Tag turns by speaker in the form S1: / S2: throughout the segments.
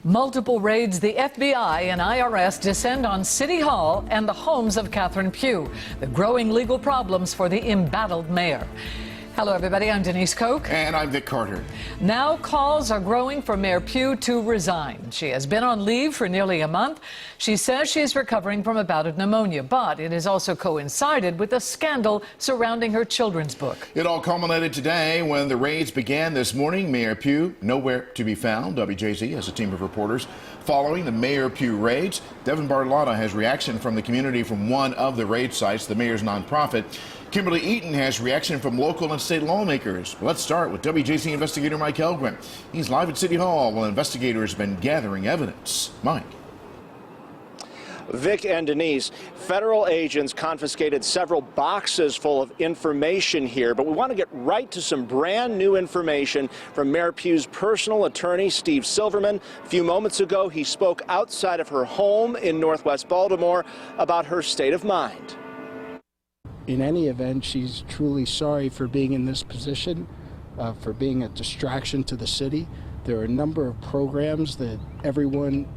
S1: Multiple raids, the FBI and IRS descend on City Hall and the homes of Catherine Pugh. The growing legal problems for the embattled mayor. Hello, everybody. I'm Denise Koch.
S2: And I'm Vic Carter.
S1: Now calls are growing for Mayor Pugh to resign. She has been on leave for nearly a month. She says she is recovering from a bout of pneumonia, but it has also coincided with a scandal surrounding her children's book.
S2: It all culminated today when the raids began this morning. Mayor Pugh nowhere to be found. WJZ has a team of reporters following the Mayor Pugh raids. Devin Bartolotta has reaction from the community from one of the raid sites, the mayor's nonprofit. Kimberly Eaton has reaction from local and state lawmakers. Let's start with WJZ investigator Mike Helgren. He's live at City Hall while investigators have been gathering evidence. Mike.
S3: Vic and Denise, federal agents confiscated several boxes full of information here, but we want to get right to some brand new information from Mayor Pugh's personal attorney, Steve Silverman. A few moments ago, he spoke outside of her home in Northwest Baltimore about her state of mind.
S4: In any event, she's truly sorry for being in this position, for being a distraction to the city. There are a number of programs that everyone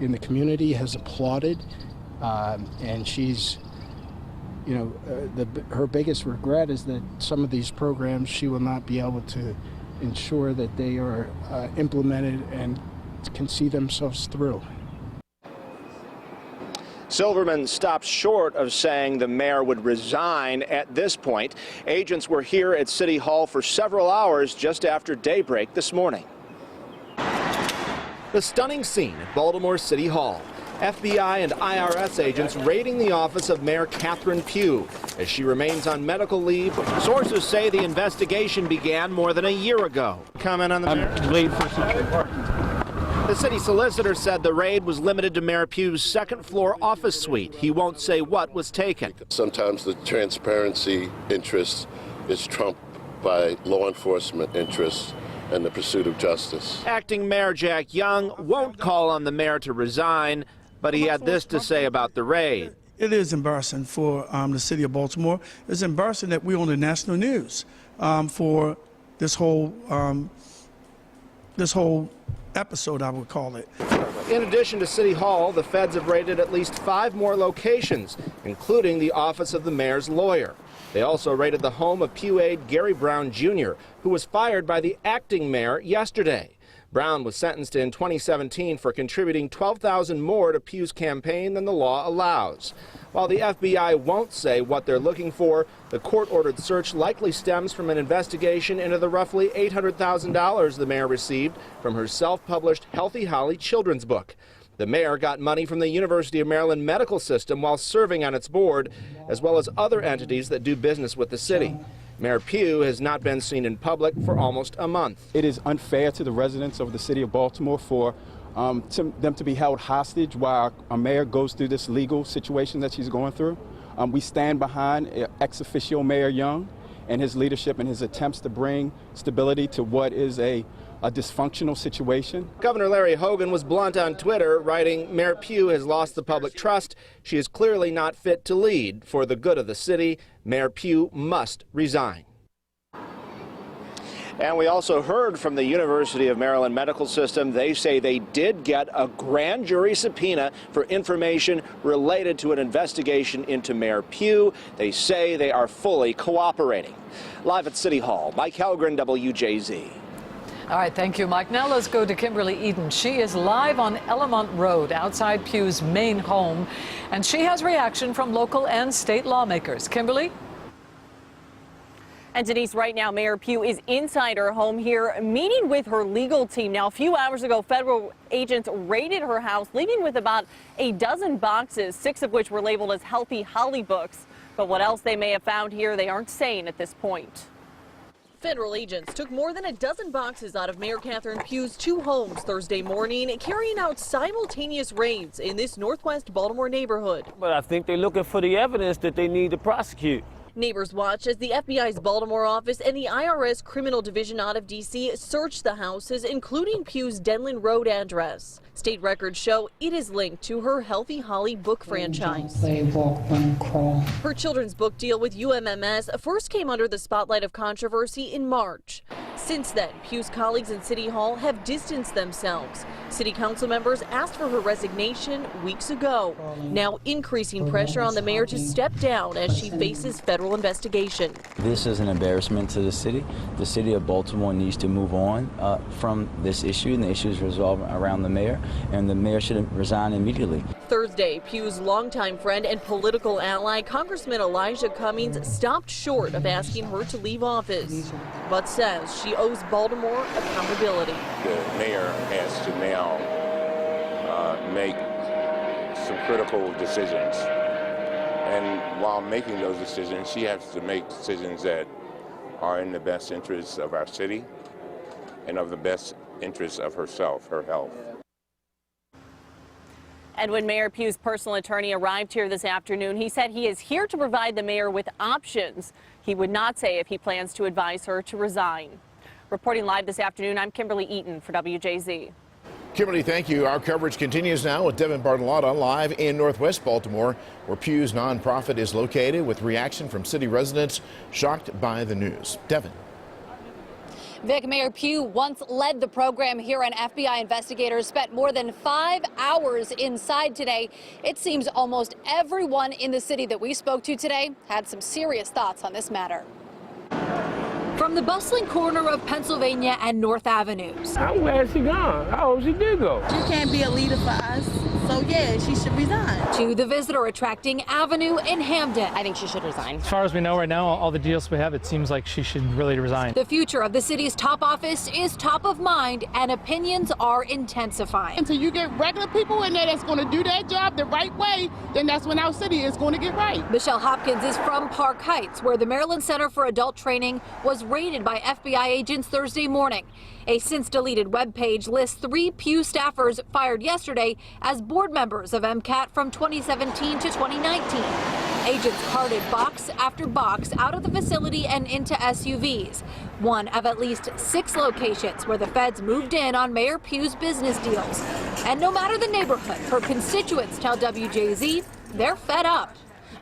S4: in the community has applauded, and she's, her biggest regret is that some of these programs she will not be able to ensure that they are implemented and can see themselves through.
S3: Silverman stopped short of saying the mayor would resign at this point. Agents were here at City Hall for several hours just after daybreak this morning. The stunning scene at Baltimore City Hall. FBI and IRS agents raiding the office of Mayor Catherine Pugh as she remains on medical leave. Sources say the investigation began more than a year ago. Comment on the mayor? The city solicitor said the raid was limited to Mayor Pugh's second-floor office suite. He won't say what was taken.
S5: Sometimes the transparency interest is trumped by law enforcement interests and the pursuit of justice.
S3: Acting Mayor Jack Young won't call on the mayor to resign, but he had this to say about the raid.
S6: It is embarrassing for the city of Baltimore. It's embarrassing that we're on the national news for this whole episode, I would call it.
S3: In addition to City Hall, the feds have raided at least 5 more locations, including the office of the mayor's lawyer. They also raided the home of Pugh aide Gary Brown Jr., who was fired by the acting mayor yesterday. Brown was sentenced in 2017 for contributing $12,000 more to Pugh's campaign than the law allows. While the FBI won't say what they're looking for, the court-ordered search likely stems from an investigation into the roughly $800,000 the mayor received from her self-published Healthy Holly children's book. The mayor got money from the University of Maryland medical system while serving on its board, as well as other entities that do business with the city. Mayor Pugh has not been seen in public for almost a month.
S7: It is unfair to the residents of the city of Baltimore for them to be held hostage while a mayor goes through this legal situation that she's going through. We stand behind ex officio Mayor Young and his leadership and his attempts to bring stability to what is a dysfunctional situation.
S3: Governor Larry Hogan was blunt on Twitter, writing, Mayor Pugh has lost the public trust. She is clearly not fit to lead. For the good of the city, Mayor Pugh must resign. And we also heard from the University of Maryland medical system. They say they did get a grand jury subpoena for information related to an investigation into Mayor Pugh. They say they are fully cooperating. Live at City Hall, Mike Helgren, WJZ.
S1: All right, thank you, Mike. Now let's go to Kimberly Eaton. She is live on Elamont Road outside Pugh's main home, and she has reaction from local and state lawmakers. Kimberly?
S8: And Denise, right now, Mayor Pugh is inside her home here, meeting with her legal team. Now, a few hours ago, federal agents raided her house, leaving with about a dozen boxes, 6 of which were labeled as Healthy Holly books. But what else they may have found here, they aren't saying at this point. Federal agents took more than a dozen boxes out of Mayor Catherine Pugh's 2 homes Thursday morning, carrying out simultaneous raids in this Northwest Baltimore neighborhood.
S9: But I think they're looking for the evidence that they need to prosecute.
S8: Neighbors watch as the FBI's Baltimore office and the IRS Criminal Division out of D.C. searched the houses, including Pugh's Denland Road address. State records show it is linked to her Healthy Holly book franchise.
S10: Play, walk, run, crawl.
S8: Her children's book deal with UMMS first came under the spotlight of controversy in March. Since then, Pugh's colleagues in City Hall have distanced themselves. City council members asked for her resignation weeks ago, now increasing pressure on the mayor to step down as she faces federal investigation.
S10: This is an embarrassment to the city. The city of Baltimore needs to move on from this issue, and the issue is resolved around the mayor, and the mayor should resign immediately.
S8: Thursday, Pugh's longtime friend and political ally, Congressman Elijah Cummings, stopped short of asking her to leave office, but says she owes Baltimore accountability.
S11: The mayor has to now make some critical decisions. And while making those decisions, she has to make decisions that are in the best interests of our city and of the best interests of herself, her health.
S8: And when Mayor Pugh's personal attorney arrived here this afternoon, he said he is here to provide the mayor with options. He would not say if he plans to advise her to resign. Reporting live this afternoon, I'm Kimberly Eaton for WJZ.
S2: Kimberly, thank you. Our coverage continues now with Devin Bartolotta live in Northwest Baltimore, where Pugh's nonprofit is located, with reaction from city residents shocked by the news. Devin.
S12: Vic, Mayor Pugh once led the program here, and FBI investigators spent more than 5 hours inside today. It seems almost everyone in the city that we spoke to today had some serious thoughts on this matter. From the bustling corner of Pennsylvania and North Avenues.
S9: I'm glad she gone. I hope she did go.
S13: You can't be a leader for us, so yeah, she should resign.
S12: To the visitor-attracting Avenue in Hamden.
S14: I think she should resign.
S15: As far as we know right now, all the deals we have, it seems like she should really resign.
S12: The future of the city's top office is top of mind, and opinions are intensifying.
S13: Until you get regular people in there that's going to do their job the right way, then that's when our city is going to get right.
S12: Michelle Hopkins is from Park Heights, where the Maryland Center for Adult Training was raided by FBI agents Thursday morning. A since-deleted webpage lists 3 Pugh staffers fired yesterday as board members of MCAT from 2017 to 2019. Agents carted box after box out of the facility and into SUVs, one of at least 6 locations where the feds moved in on Mayor Pugh's business deals. And no matter the neighborhood, her constituents tell WJZ they're fed up.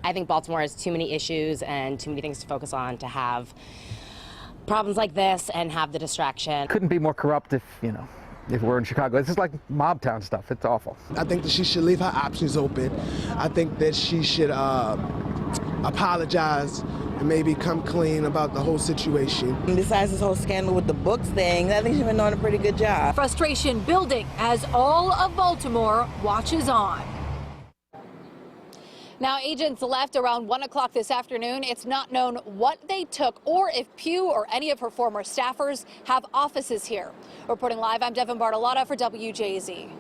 S14: I think Baltimore has too many issues and too many things to focus on to have problems like this and have the distraction.
S16: Couldn't be more corrupt if we're in Chicago. This is like mob town stuff. It's awful.
S17: I think that she should leave her options open. I think that she should apologize and maybe come clean about the whole situation.
S13: And besides this whole scandal with the books thing, I think she's been doing a pretty good job.
S12: Frustration building as all of Baltimore watches on. Now, agents left around 1 o'clock this afternoon. It's not known what they took or if Pugh or any of her former staffers have offices here. Reporting live, I'm Devin Bartolotta for WJZ.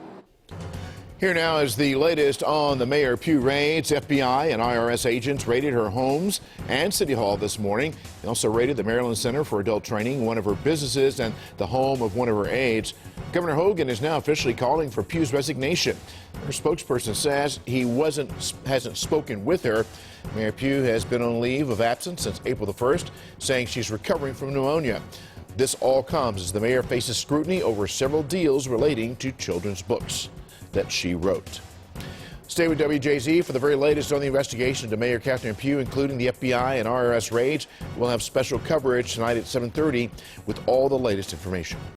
S2: Here now is the latest on the Mayor Pugh raids. FBI and IRS agents raided her homes and City Hall this morning. They also raided the Maryland Center for Adult Training, one of her businesses, and the home of one of her aides. Governor Hogan is now officially calling for Pugh's resignation. Her spokesperson says he hasn't spoken with her. Mayor Pugh has been on leave of absence since April the 1st, saying she's recovering from pneumonia. This all comes as the mayor faces scrutiny over several deals relating to children's books that she wrote. Stay with WJZ for the very latest on the investigation into Mayor Catherine Pugh, including the FBI and IRS raids. We'll have special coverage tonight at 7:30 with all the latest information.